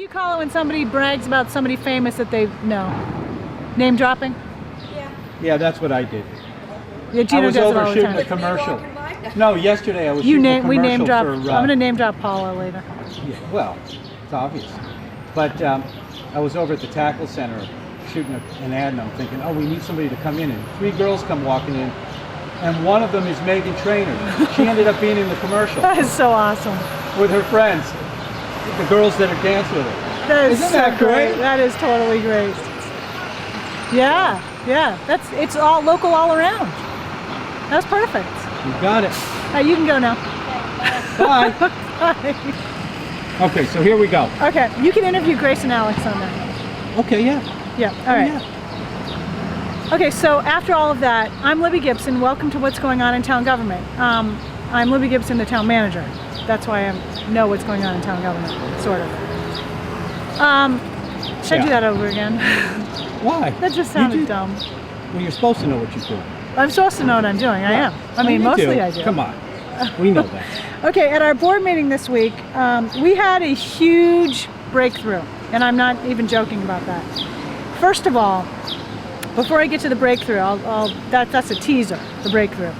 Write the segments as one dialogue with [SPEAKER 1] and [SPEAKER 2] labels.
[SPEAKER 1] Do you call it when somebody brags about somebody famous that they know? Name dropping?
[SPEAKER 2] Yeah, that's what I did.
[SPEAKER 1] Yeah, Gino
[SPEAKER 2] I was
[SPEAKER 1] does it all
[SPEAKER 2] over
[SPEAKER 1] the
[SPEAKER 2] shooting
[SPEAKER 1] time.
[SPEAKER 2] a commercial. No, yesterday I was shooting a commercial
[SPEAKER 1] We name drop.
[SPEAKER 2] for...
[SPEAKER 1] I'm going to name drop Paula later.
[SPEAKER 2] Yeah, well, it's obvious. But I was over at the Tackle Center shooting an ad, and I'm thinking, oh, we need somebody to come in. And 3 girls come walking in, and one of them is Megan Trainor. She ended up being in the commercial
[SPEAKER 1] That is so awesome.
[SPEAKER 2] with her friends, the girls that are dance with her.
[SPEAKER 1] That is
[SPEAKER 2] Isn't
[SPEAKER 1] so
[SPEAKER 2] that great?
[SPEAKER 1] That is totally great. Yeah, yeah. It's all local all around. That's perfect.
[SPEAKER 2] You got it.
[SPEAKER 1] You can go now.
[SPEAKER 2] Bye.
[SPEAKER 1] Bye.
[SPEAKER 2] Okay, so here we go.
[SPEAKER 1] Okay, you can interview Grace and Alex on that.
[SPEAKER 2] Okay, yeah.
[SPEAKER 1] Yeah, all right.
[SPEAKER 2] Yeah.
[SPEAKER 1] Okay, so after all of that, I'm Libby Gibson. Welcome to What's Going On in Town Government. I'm Libby Gibson, the town manager. That's why I know what's going on in town government, sort of. Should I do that over again?
[SPEAKER 2] Why?
[SPEAKER 1] That just sounded dumb.
[SPEAKER 2] Well, you're supposed to know what you're doing.
[SPEAKER 1] I'm supposed to know what I'm doing. I am. I mean, mostly I do.
[SPEAKER 2] Come on. We know that.
[SPEAKER 1] Okay, at our board meeting this week, we had a huge breakthrough, and I'm not even joking about that. First of all, before I get to the breakthrough, that's a teaser, the breakthrough.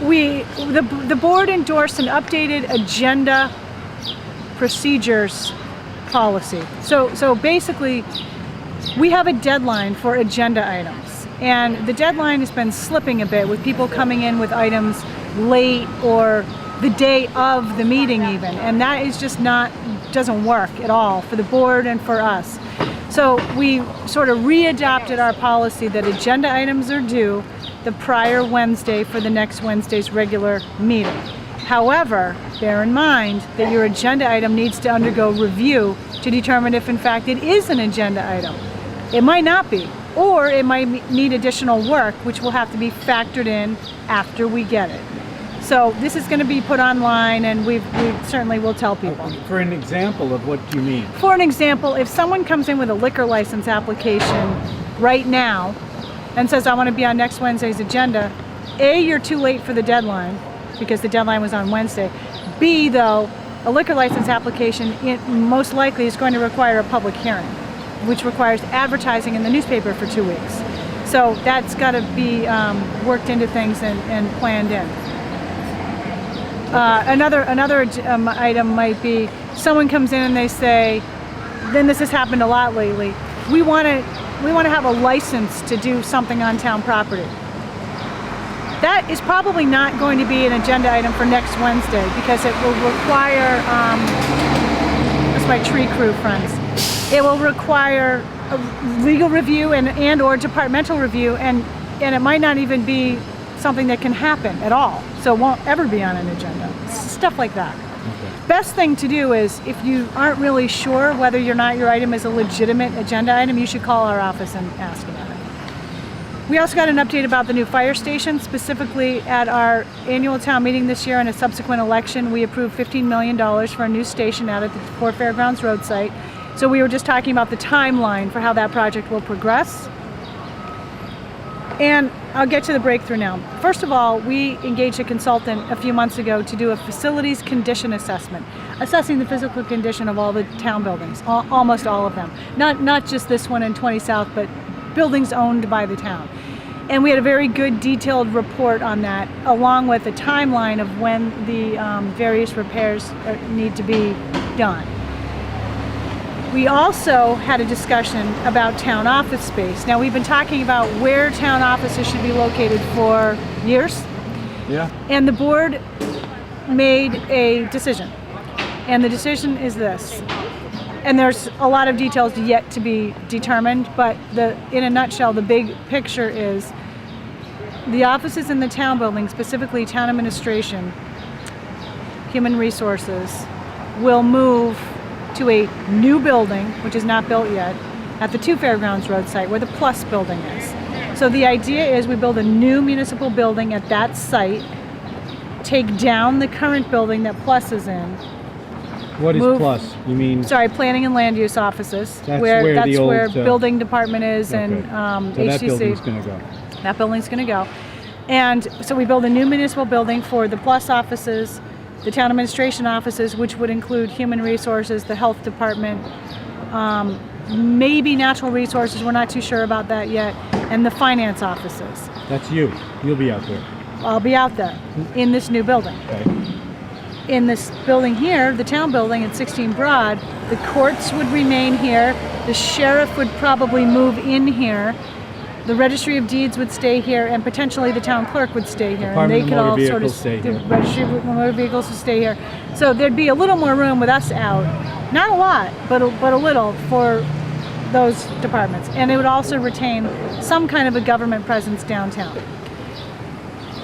[SPEAKER 1] The board endorsed an updated agenda procedures policy. So basically, we have a deadline for agenda items, and the deadline has been slipping a bit with people coming in with items late or the day of the meeting even, and that is just doesn't work at all for the board and for us. So we sort of readopted our policy that agenda items are due the prior Wednesday for the next Wednesday's regular meeting. However, bear in mind that your agenda item needs to undergo review to determine if in fact it is an agenda item. It might not be, or it might need additional work, which will have to be factored in after we get it. So this is going to be put online, and we certainly will tell people.
[SPEAKER 2] For an example of what you mean.
[SPEAKER 1] For an example, if someone comes in with a liquor license application right now and says, I want to be on next Wednesday's agenda, A, you're too late for the deadline because the deadline was on Wednesday. B, though, a liquor license application most likely is going to require a public hearing, which requires advertising in the newspaper for 2 weeks. So that's got to be worked into things and planned in. Another item might be someone comes in and they say, then this has happened a lot lately, we want to have a license to do something on town property. That is probably not going to be an agenda item for next Wednesday because it will require, that's my tree crew friends, it will require a legal review and or departmental review, and it might not even be something that can happen at all, so it won't ever be on an agenda. Stuff like that. Okay. Best thing to do is, if you aren't really sure whether or not your item is a legitimate agenda item, you should call our office and ask about it. We also got an update about the new fire station. Specifically, at our annual town meeting this year and a subsequent election, we approved $15 million for a new station out at the Fort Fairgrounds Road site. So we were just talking about the timeline for how that project will progress. And I'll get to the breakthrough now. First of all, we engaged a consultant a few months ago to do a facilities condition assessment, assessing the physical condition of all the town buildings, almost all of them. Not just this one in 20 South, but buildings owned by the town. And we had a very good detailed report on that, along with a timeline of when the various repairs need to be done. We also had a discussion about town office space. Now, we've been talking about where town offices should be located for years.
[SPEAKER 2] Yeah. And
[SPEAKER 1] the board made a decision. And the decision is this. And there's a lot of details yet to be determined, but in a nutshell, the big picture is the offices in the town building, specifically town administration, human resources, will move to a new building, which is not built yet, at the 2 Fairgrounds Road site where the Plus building is. So the idea is we build a new municipal building at that site, take down the current building that Plus is in.
[SPEAKER 2] What is Plus? You mean?
[SPEAKER 1] Sorry, planning and land use offices.
[SPEAKER 2] That's where
[SPEAKER 1] building department is,
[SPEAKER 2] okay.
[SPEAKER 1] And
[SPEAKER 2] so
[SPEAKER 1] HTC.
[SPEAKER 2] That building's going to go.
[SPEAKER 1] That building's going to go. And so we build a new municipal building for the Plus offices, the town administration offices, which would include human resources, the health department, maybe natural resources, we're not too sure about that yet, and the finance offices.
[SPEAKER 2] That's you. You'll be out there.
[SPEAKER 1] I'll be out there in this new building.
[SPEAKER 2] Okay.
[SPEAKER 1] In this building here, the town building at 16 Broad, the courts would remain here, the sheriff would probably move in here, the registry of deeds would stay here, and potentially the town clerk would stay here.
[SPEAKER 2] Department
[SPEAKER 1] And they
[SPEAKER 2] of
[SPEAKER 1] could
[SPEAKER 2] Motor
[SPEAKER 1] all sort of,
[SPEAKER 2] Vehicles stay
[SPEAKER 1] the
[SPEAKER 2] here.
[SPEAKER 1] registry of motor vehicles would stay here. So there'd be a little more room with us out. Not a lot, but a little for those departments. And it would also retain some kind of a government presence downtown.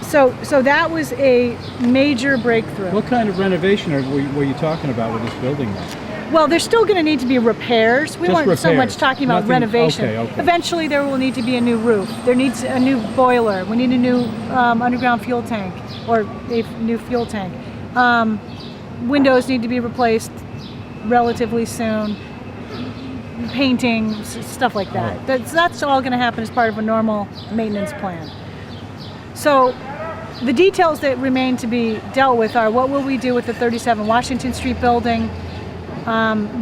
[SPEAKER 1] So that was a major breakthrough.
[SPEAKER 2] What kind of renovation were you talking about with this building now?
[SPEAKER 1] Well, there's still going to need to be repairs. We
[SPEAKER 2] Just
[SPEAKER 1] weren't so
[SPEAKER 2] repairs.
[SPEAKER 1] much talking about
[SPEAKER 2] Nothing-
[SPEAKER 1] renovation.
[SPEAKER 2] okay.
[SPEAKER 1] Eventually, there will need to be a new roof. There needs a new boiler. We need a new underground fuel tank, or a new fuel tank. Windows need to be replaced relatively soon. Painting, stuff like that.
[SPEAKER 2] Right.
[SPEAKER 1] That's all going to happen as part of a normal maintenance plan. So the details that remain to be dealt with are what will we do with the 37 Washington Street building?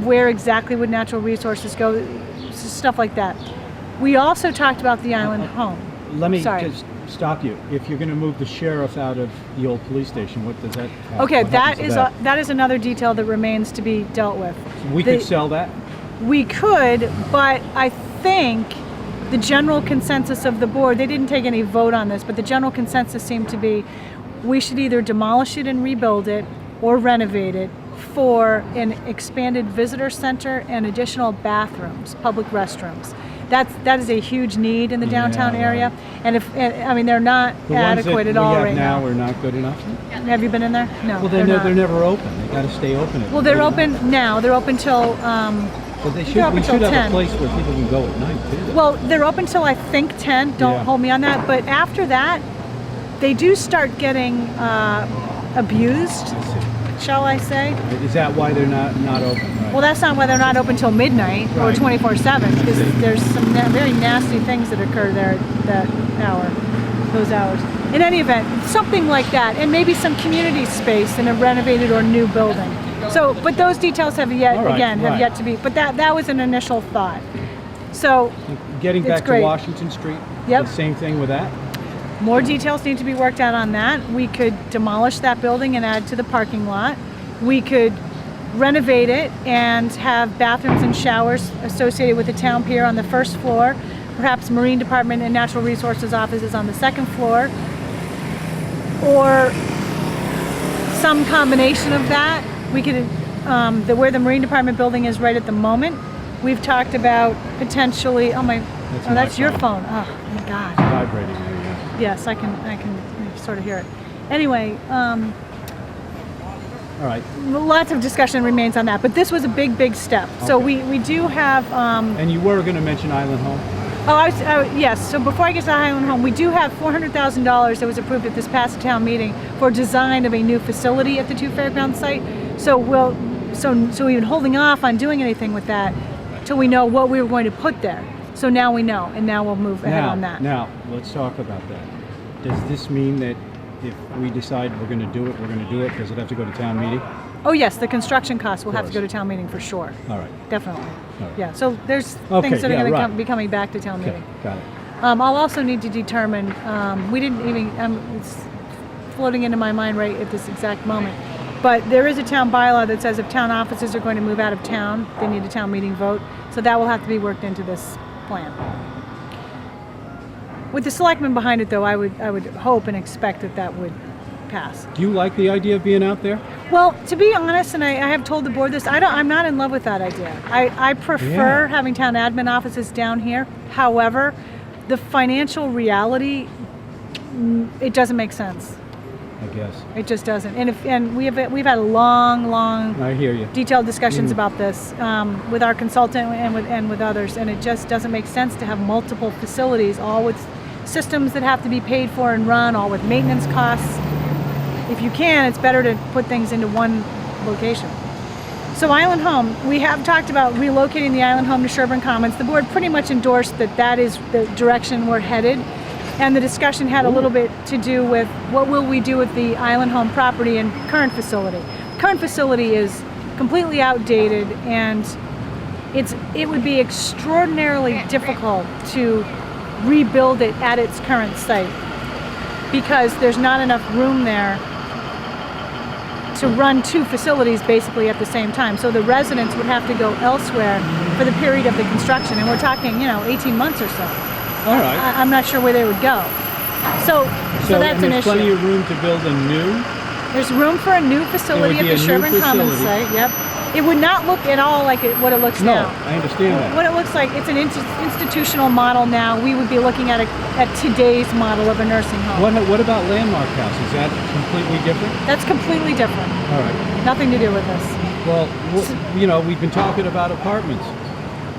[SPEAKER 1] Where exactly would natural resources go? Stuff like that. We also talked about the island home.
[SPEAKER 2] Let me
[SPEAKER 1] Sorry.
[SPEAKER 2] just stop you. If you're going to move the sheriff out of the old police station, what does that have?
[SPEAKER 1] Okay,
[SPEAKER 2] what
[SPEAKER 1] that
[SPEAKER 2] happens to
[SPEAKER 1] is that is another detail that remains to be dealt with.
[SPEAKER 2] We
[SPEAKER 1] The-
[SPEAKER 2] could sell that?
[SPEAKER 1] We could, but I think the general consensus of the board, they didn't take any vote on this, but the general consensus seemed to be we should either demolish it and rebuild it or renovate it for an expanded visitor center and additional bathrooms, public restrooms. That is a huge need in the downtown
[SPEAKER 2] Yeah,
[SPEAKER 1] area, and they're not
[SPEAKER 2] The
[SPEAKER 1] adequate
[SPEAKER 2] ones that
[SPEAKER 1] at all
[SPEAKER 2] we have
[SPEAKER 1] right
[SPEAKER 2] now
[SPEAKER 1] now.
[SPEAKER 2] are not good enough?
[SPEAKER 1] Have you been in there? No.
[SPEAKER 2] Well,
[SPEAKER 1] they're not.
[SPEAKER 2] they're never open. They got to stay open.
[SPEAKER 1] Well, they're open now. They're open till.
[SPEAKER 2] But
[SPEAKER 1] they're
[SPEAKER 2] we
[SPEAKER 1] open
[SPEAKER 2] should
[SPEAKER 1] till
[SPEAKER 2] have
[SPEAKER 1] 10.
[SPEAKER 2] a place where people can go at night, too.
[SPEAKER 1] Well, they're open till I think 10. Don't
[SPEAKER 2] Yeah.
[SPEAKER 1] hold me on that. But after that, they do start getting abused,
[SPEAKER 2] I see.
[SPEAKER 1] shall I say?
[SPEAKER 2] Is that why they're not open? Right.
[SPEAKER 1] Well, that's not why they're not open till midnight or
[SPEAKER 2] Right.
[SPEAKER 1] 24/7, because there's some very nasty things that occur there at that hour, those hours. In any event, something like that, and maybe some community space in a renovated or new building. So, but those details have yet,
[SPEAKER 2] All right,
[SPEAKER 1] again, have
[SPEAKER 2] right.
[SPEAKER 1] yet to be. But that was an initial thought. So.
[SPEAKER 2] Getting
[SPEAKER 1] it's
[SPEAKER 2] back to
[SPEAKER 1] great.
[SPEAKER 2] Washington Street,
[SPEAKER 1] Yep.
[SPEAKER 2] the same thing with that?
[SPEAKER 1] More details need to be worked out on that. We could demolish that building and add to the parking lot. We could renovate it and have bathrooms and showers associated with the town pier on the first floor, perhaps Marine Department and Natural Resources offices on the second floor, or some combination of that. We could, where the Marine Department building is right at the moment, we've talked about potentially, that's your phone. Oh my God.
[SPEAKER 2] Vibrating there, yeah.
[SPEAKER 1] Yes, I can sort of hear it. Anyway,
[SPEAKER 2] All right.
[SPEAKER 1] lots of discussion remains on that, but this was a big step. So
[SPEAKER 2] Okay.
[SPEAKER 1] we do have,
[SPEAKER 2] And you were going to mention Island Home?
[SPEAKER 1] yes, so before I get to the Highland Home, we do have $400,000 that was approved at this past town meeting for design of a new facility at the two fairground site. So we've been holding off on doing anything with that till we know what we were going to put there. So now we know, and now we'll move ahead on that.
[SPEAKER 2] Now, let's talk about that. Does this mean that if we decide we're going to do it, we're going to do it? Does it have to go to town meeting?
[SPEAKER 1] Oh yes, the construction costs will have to
[SPEAKER 2] course.
[SPEAKER 1] go to town meeting for sure.
[SPEAKER 2] All right.
[SPEAKER 1] Definitely.
[SPEAKER 2] All right.
[SPEAKER 1] Yeah, so there's
[SPEAKER 2] Okay,
[SPEAKER 1] things that are
[SPEAKER 2] yeah,
[SPEAKER 1] going to
[SPEAKER 2] right.
[SPEAKER 1] be coming back to town
[SPEAKER 2] Okay,
[SPEAKER 1] meeting.
[SPEAKER 2] got it.
[SPEAKER 1] I'll also need to determine, we didn't even, it's floating into my mind right at this exact moment, but there is a town bylaw that says if town offices are going to move out of town, they need a town meeting vote. So that will have to be worked into this plan. With the selectmen behind it though, I would hope and expect that would pass.
[SPEAKER 2] Do you like the idea of being out there?
[SPEAKER 1] Well, to be honest, and I have told the board this, I'm not in love with that idea. I prefer
[SPEAKER 2] Yeah.
[SPEAKER 1] having town admin offices down here. However, the financial reality, it doesn't make sense.
[SPEAKER 2] I guess.
[SPEAKER 1] It just doesn't. And we've had long
[SPEAKER 2] I hear you.
[SPEAKER 1] detailed discussions about this with our consultant and with others, and it just doesn't make sense to have multiple facilities, all with systems that have to be paid for and run, all with maintenance costs. If you can, it's better to put things into one location. So Island Home, we have talked about relocating the Island Home to Sherburne Commons. The board pretty much endorsed that is the direction we're headed. And the discussion had a little bit to do with what will we do with the Island Home property and current facility. Current facility is completely outdated, and it would be extraordinarily difficult to rebuild it at its current site because there's not enough room there to run two facilities basically at the same time. So the residents would have to go elsewhere for the period of the construction, and we're talking, 18 months or so.
[SPEAKER 2] All right.
[SPEAKER 1] I'm not sure where they would go. So that's an
[SPEAKER 2] there's
[SPEAKER 1] issue.
[SPEAKER 2] plenty of room to build a new.
[SPEAKER 1] There's room for a new facility at
[SPEAKER 2] There would
[SPEAKER 1] the
[SPEAKER 2] be a new
[SPEAKER 1] Sherburne Commons
[SPEAKER 2] facility.
[SPEAKER 1] site. Yep. It would not look at all like what it looks
[SPEAKER 2] No,
[SPEAKER 1] now.
[SPEAKER 2] I understand that.
[SPEAKER 1] What it looks like, it's an institutional model now. We would be looking at today's model of a nursing home.
[SPEAKER 2] What about Landmark House? Is that completely different?
[SPEAKER 1] That's completely different.
[SPEAKER 2] All right.
[SPEAKER 1] Nothing to do with this.
[SPEAKER 2] Well, we've been talking about apartments.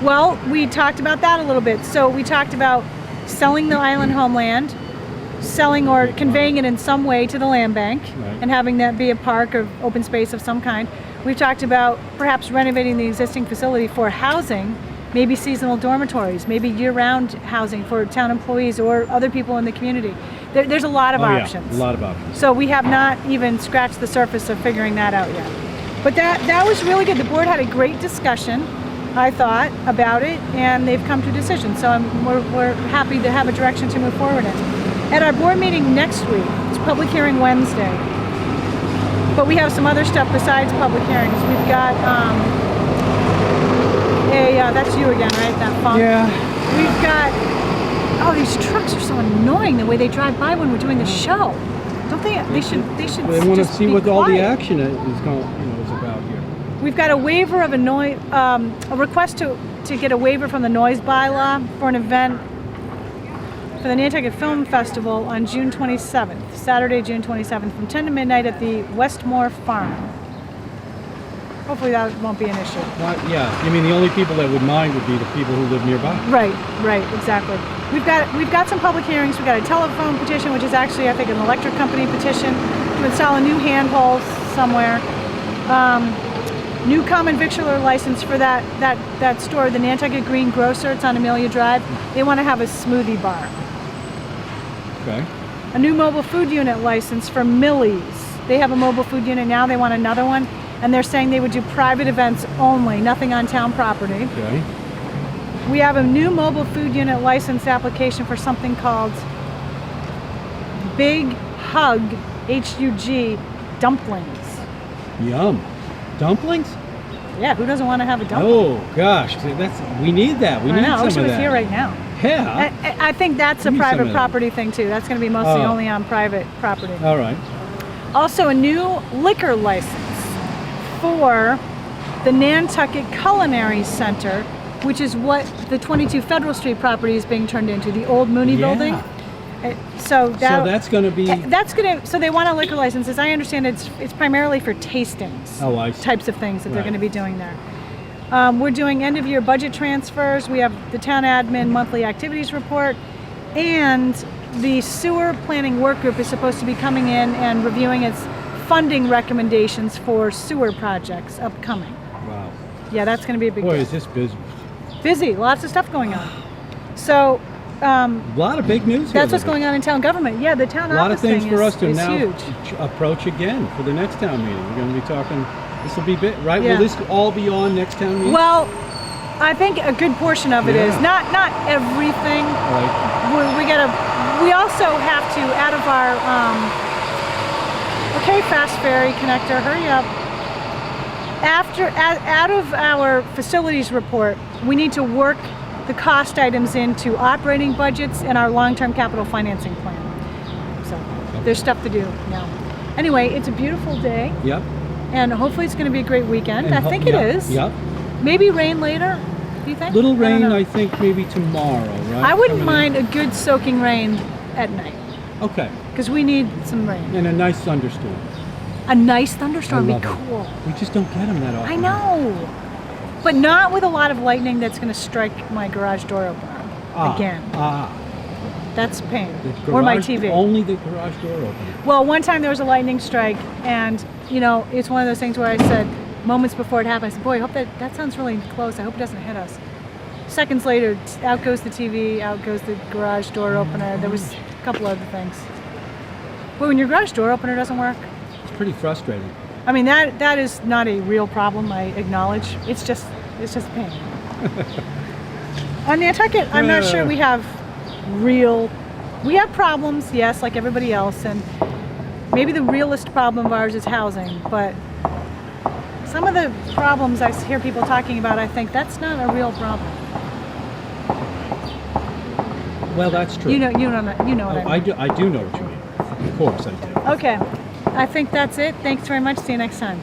[SPEAKER 1] Well, we talked about that a little bit. So we talked about selling the Island Homeland, selling or conveying it in some way to the land bank,
[SPEAKER 2] Right.
[SPEAKER 1] and having that be a park or open space of some kind. We've talked about perhaps renovating the existing facility for housing, maybe seasonal dormitories, maybe year-round housing for town employees or other people in the community. There's a lot of options.
[SPEAKER 2] Yeah, a lot of options.
[SPEAKER 1] So we have not even scratched the surface of figuring that out yet. But that was really good. The board had a great discussion, I thought, about it, and they've come to a decision. So we're happy to have a direction to move forward in. At our board meeting next week, it's public hearing Wednesday, but we have some other stuff besides public hearings. We've got that's you again, right? That funk.
[SPEAKER 2] Yeah.
[SPEAKER 1] We've got, these trucks are so annoying the way they drive by when we're doing the show. Don't they? They should.
[SPEAKER 2] They want to
[SPEAKER 1] just
[SPEAKER 2] see
[SPEAKER 1] be
[SPEAKER 2] what all the
[SPEAKER 1] quiet.
[SPEAKER 2] action is about here.
[SPEAKER 1] We've got a waiver of a request to get a waiver from the noise bylaw for an event for the Nantucket Film Festival on June 27th, Saturday, June 27th, from 10 to midnight at the Westmore Farm. Hopefully that won't be an issue.
[SPEAKER 2] You mean the only people that would mind would be the people who live nearby.
[SPEAKER 1] Right, exactly. We've got some public hearings. We've got a telephone petition, which is actually, I think, an electric company petition to install a new handhold somewhere. New common victualler license for that store, the Nantucket Green Grocer. It's on Amelia Drive. They want to have a smoothie bar.
[SPEAKER 2] Okay.
[SPEAKER 1] A new mobile food unit license for Millie's. They have a mobile food unit now. They want another one, and they're saying they would do private events only, nothing on town property.
[SPEAKER 2] Okay.
[SPEAKER 1] We have a new mobile food unit license application for something called Big Hug, H-U-G, dumplings.
[SPEAKER 2] Yum. Dumplings?
[SPEAKER 1] Yeah, who doesn't want to have a dumpling?
[SPEAKER 2] Oh gosh, we need that. We need
[SPEAKER 1] I
[SPEAKER 2] some
[SPEAKER 1] wish it
[SPEAKER 2] of
[SPEAKER 1] was
[SPEAKER 2] that.
[SPEAKER 1] here right now.
[SPEAKER 2] Yeah.
[SPEAKER 1] I think that's a
[SPEAKER 2] We need some
[SPEAKER 1] private
[SPEAKER 2] of that.
[SPEAKER 1] property thing too. That's going to be mostly
[SPEAKER 2] Oh.
[SPEAKER 1] only on private property.
[SPEAKER 2] All right.
[SPEAKER 1] Also, a new liquor license for the Nantucket Culinary Center, which is what the 22 Federal Street property is being turned into, the old Mooney
[SPEAKER 2] Yeah.
[SPEAKER 1] building. So
[SPEAKER 2] that's going to be.
[SPEAKER 1] So they want a liquor license. As I understand, it's primarily for tastings.
[SPEAKER 2] Oh, I see.
[SPEAKER 1] Types of things that they're
[SPEAKER 2] Right.
[SPEAKER 1] going to be doing there. We're doing end of year budget transfers. We have the town admin monthly activities report, and the sewer planning work group is supposed to be coming in and reviewing its funding recommendations for sewer projects upcoming.
[SPEAKER 2] Wow.
[SPEAKER 1] Yeah, that's going to be a big
[SPEAKER 2] Boy,
[SPEAKER 1] deal.
[SPEAKER 2] is this busy.
[SPEAKER 1] Busy, lots of stuff going on. So
[SPEAKER 2] A lot of big news here.
[SPEAKER 1] that's what's going on in town government. Yeah, the town
[SPEAKER 2] A lot of
[SPEAKER 1] office
[SPEAKER 2] things
[SPEAKER 1] thing
[SPEAKER 2] for
[SPEAKER 1] is,
[SPEAKER 2] us to
[SPEAKER 1] is
[SPEAKER 2] now
[SPEAKER 1] huge.
[SPEAKER 2] approach again for the next town meeting. We're going to be talking. This will be big, right?
[SPEAKER 1] Yeah.
[SPEAKER 2] Will this all be on next town meeting?
[SPEAKER 1] Well, I think a good portion of it is
[SPEAKER 2] Yeah.
[SPEAKER 1] not everything.
[SPEAKER 2] Right.
[SPEAKER 1] We also have to, out of our Fast Ferry connector, hurry up. Out of our facilities report, we need to work the cost items into operating budgets and our long-term capital financing plan. So there's stuff to do now. Anyway, it's a beautiful day,
[SPEAKER 2] Yep.
[SPEAKER 1] and hopefully it's going to be a great weekend.
[SPEAKER 2] And
[SPEAKER 1] I think it
[SPEAKER 2] yep,
[SPEAKER 1] is.
[SPEAKER 2] Yep.
[SPEAKER 1] Maybe rain later. Do you think?
[SPEAKER 2] Little
[SPEAKER 1] don't
[SPEAKER 2] rain,
[SPEAKER 1] know.
[SPEAKER 2] I think maybe tomorrow, right?
[SPEAKER 1] I wouldn't
[SPEAKER 2] Coming in.
[SPEAKER 1] mind a good soaking rain at night,
[SPEAKER 2] Okay.
[SPEAKER 1] because we need some rain.
[SPEAKER 2] And a nice thunderstorm.
[SPEAKER 1] A nice thunderstorm would be
[SPEAKER 2] I love 'em.
[SPEAKER 1] cool.
[SPEAKER 2] We just don't get them that often.
[SPEAKER 1] I know, but not with a lot of lightning that's going to strike my garage door open again. That's pain.
[SPEAKER 2] The
[SPEAKER 1] Or my
[SPEAKER 2] garage-
[SPEAKER 1] TV.
[SPEAKER 2] Only the garage door open.
[SPEAKER 1] Well, one time there was a lightning strike, and it's one of those things where I said, moments before it happened, I said, boy, I hope that sounds really close. I hope it doesn't hit us. seconds later, out goes the TV, out goes the garage door opener. There was a couple other things. But when your garage door opener doesn't work,
[SPEAKER 2] It's pretty frustrating.
[SPEAKER 1] I mean, that is not a real problem, I acknowledge. It's just a pain. On Nantucket, I'm not sure we have problems, yes, like everybody else, and maybe the realest problem of ours is housing, but some of the problems I hear people talking about, I think that's not a real problem.
[SPEAKER 2] Well, that's true.
[SPEAKER 1] You know what I mean.
[SPEAKER 2] I do know what you mean. Of course I do.
[SPEAKER 1] Okay, I think that's it. Thanks very much. See you next time.